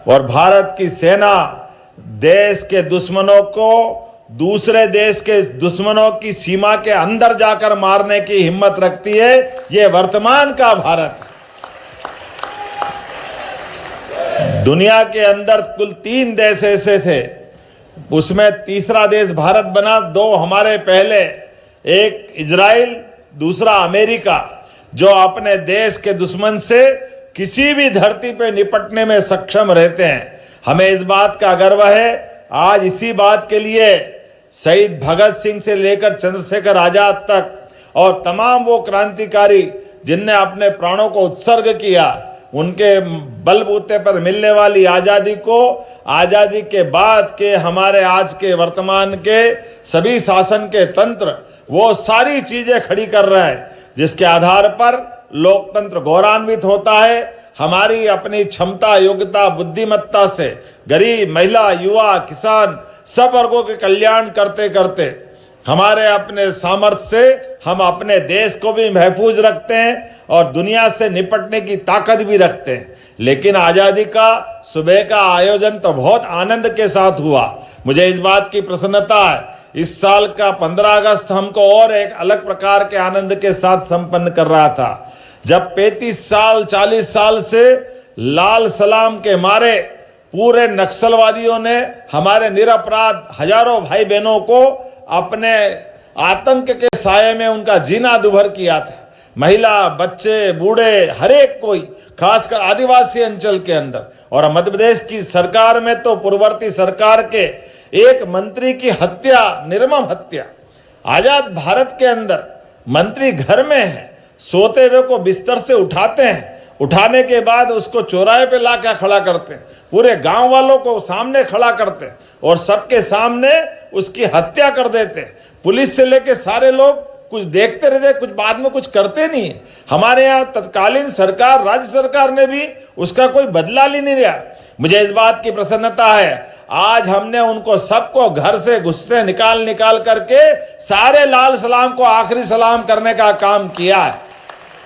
और भारत की सेना देश के दुश्मनों को दूसरे देश के दुश्मनों की सीमा के अंदर जाकर मारने की हिम्मत रखती है। ये वर्तमान का भारत है। दुनिया के अंदर कुल 3 देश ऐसे थे, उसमें तीसरा देश भारत बना। 2 हमारे पहले, एक इजराइल, दूसरा अमेरिका, जो अपने देश के दुश्मन से किसी भी धरती पे निपटने में सक्षम रहते हैं। हमें इस बात का गर्व है। आज इसी बात के लिए शहीद भगत सिंह से लेकर चंद्रशेखर आजाद तक और तमाम वो क्रांतिकारी जिनने अपने प्राणों को उत्सर्ग किया, उनके बलबूते पर मिलने वाली आज़ादी को आज़ादी के बाद के हमारे आज के वर्तमान के सभी शासन के तंत्र वो सारी चीजें खड़ी कर रहे हैं, जिसके आधार पर लोकतंत्र गौरवान्वित होता है। हमारी अपनी क्षमता, योग्यता, बुद्धिमत्ता से गरीब, महिला, युवा, किसान सब वर्गों के कल्याण करते करते हमारे अपने सामर्थ्य से हम अपने देश को भी महफूज रखते हैं और दुनिया से निपटने की ताकत भी रखते हैं। लेकिन आज़ादी का सुबह का आयोजन तो बहुत आनंद के साथ हुआ। मुझे इस बात की प्रसन्नता है, इस साल का 15 अगस्त हमको और एक अलग प्रकार के आनंद के साथ संपन्न कर रहा था, जब 35 साल 40 साल से लाल सलाम के मारे पूरे नक्सलवादियों ने हमारे निरपराध हजारों भाई बहनों को अपने आतंक के साये में उनका जीना दुभर किया था। महिला, बच्चे, बूढ़े, हर एक कोई, खासकर आदिवासी अंचल के अंदर। और मध्य प्रदेश की सरकार में तो पूर्ववर्ती सरकार के एक मंत्री की हत्या, निर्मम हत्या, आजाद भारत के अंदर मंत्री घर में है, सोते हुए को बिस्तर से उठाते हैं, उठाने के बाद उसको चौराहे पे ला कर खड़ा करते हैं, पूरे गांव वालों को सामने खड़ा करते हैं और सबके सामने उसकी हत्या कर देते हैं। पुलिस से लेके सारे लोग कुछ देखते रहते, कुछ बाद में कुछ करते नहीं है। हमारे यहाँ तत्कालीन सरकार, राज्य सरकार ने भी उसका कोई बदला ले नहीं लिया। मुझे इस बात की प्रसन्नता है, आज हमने उनको सबको घर से गुस्से निकाल करके सारे लाल सलाम को आखिरी सलाम करने का काम किया है।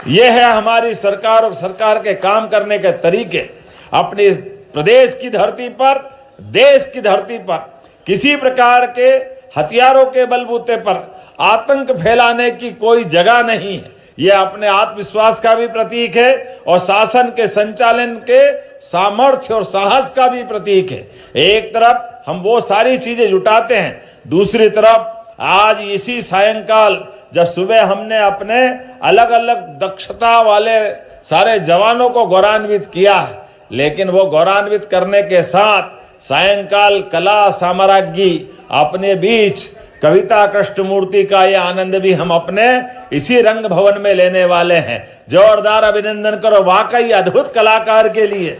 यह है हमारी सरकार और सरकार के काम करने के तरीके। अपने प्रदेश की धरती पर, देश की धरती पर किसी प्रकार के हथियारों के बलबूते पर आतंक फैलाने की कोई जगह नहीं है। यह अपने आत्मविश्वास का भी प्रतीक है और शासन के संचालन के सामर्थ्य और साहस का भी प्रतीक है। एक तरफ हम वो सारी चीजें जुटाते हैं, दूसरी तरफ आज इसी सायंकाल जब सुबह हमने अपने अलग अलग दक्षता वाले सारे जवानों को गौरवान्वित किया है, लेकिन वो गौरवान्वित करने के साथ सायंकाल कला साम्राज्ञी अपने बीच कविता कृष्णमूर्ति का ये आनंद भी हम अपने इसी रंग भवन में लेने वाले हैं। जोरदार अभिनंदन करो वाकई अद्भुत कलाकार के लिए,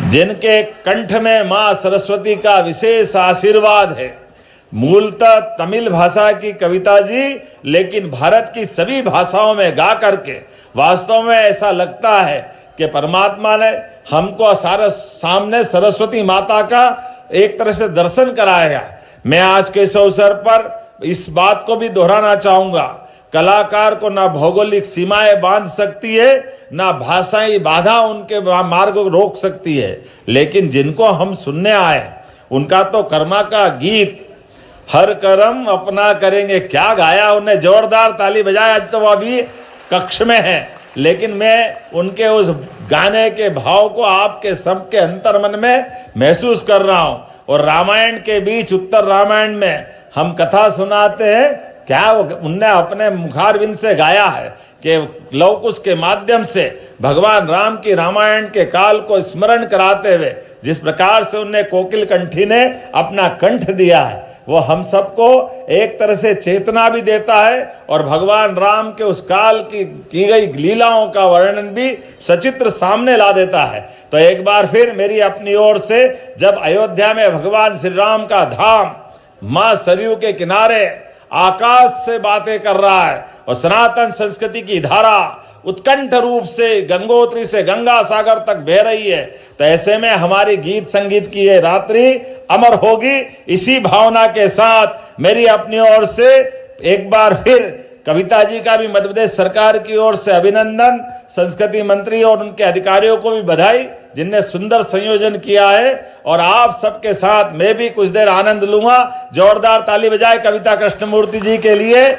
जिनके कंठ में मां सरस्वती का विशेष आशीर्वाद है। मूलतः तमिल भाषा की कविता जी, लेकिन भारत की सभी भाषाओं में गा करके वास्तव में ऐसा लगता है कि परमात्मा ने हमको सामने सरस्वती माता का एक तरह से दर्शन कराया। मैं आज के इस अवसर पर इस बात को भी दोहराना चाहूंगा, कलाकार को ना भौगोलिक सीमाएं बांध सकती है, ना भाषाई बाधा उनके मार्ग को रोक सकती है, लेकिन जिनको हम सुनने आए उनका तो कर्मा का गीत हर कर्म अपना करेंगे, क्या गाया उन्हें, जोरदार ताली बजाए। आज तो वो अभी कक्ष में है, लेकिन मैं उनके उस गाने के भाव को आपके सबके अंतर्मन में महसूस कर रहा हूं। और रामायण के बीच, उत्तर रामायण में हम कथा सुनाते हैं, क्या उनने अपने मुखारविंद से गाया है कि लवकुश के माध्यम से भगवान राम की रामायण के काल को स्मरण कराते हुए जिस प्रकार से उनने कोकिल कंठी ने अपना कंठ दिया है, वो हम सबको एक तरह से चेतना भी देता है और भगवान राम के उस काल की गई लीलाओं का वर्णन भी सचित्र सामने ला देता है। तो एक बार फिर मेरी अपनी ओर से, जब अयोध्या में भगवान श्री राम का धाम मां सरयू के किनारे आकाश से बातें कर रहा है और सनातन संस्कृति की धारा उत्कंठ रूप से गंगोत्री से गंगा सागर तक बह रही है, तो ऐसे में हमारी गीत संगीत की ये रात्रि अमर होगी। इसी भावना के साथ मेरी अपनी ओर से एक बार फिर कविता जी का भी मध्य प्रदेश सरकार की ओर से अभिनंदन, संस्कृति मंत्री और उनके अधिकारियों को भी बधाई जिनने सुंदर संयोजन किया है। और आप सबके साथ मैं भी कुछ देर आनंद लूंगा। जोरदार ताली बजाए कविता कृष्णमूर्ति जी के लिए।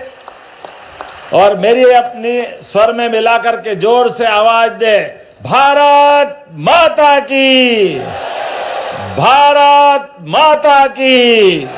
और मेरी अपनी स्वर में मिलाकर के जोर से आवाज दे, भारत माता की, भारत माता की।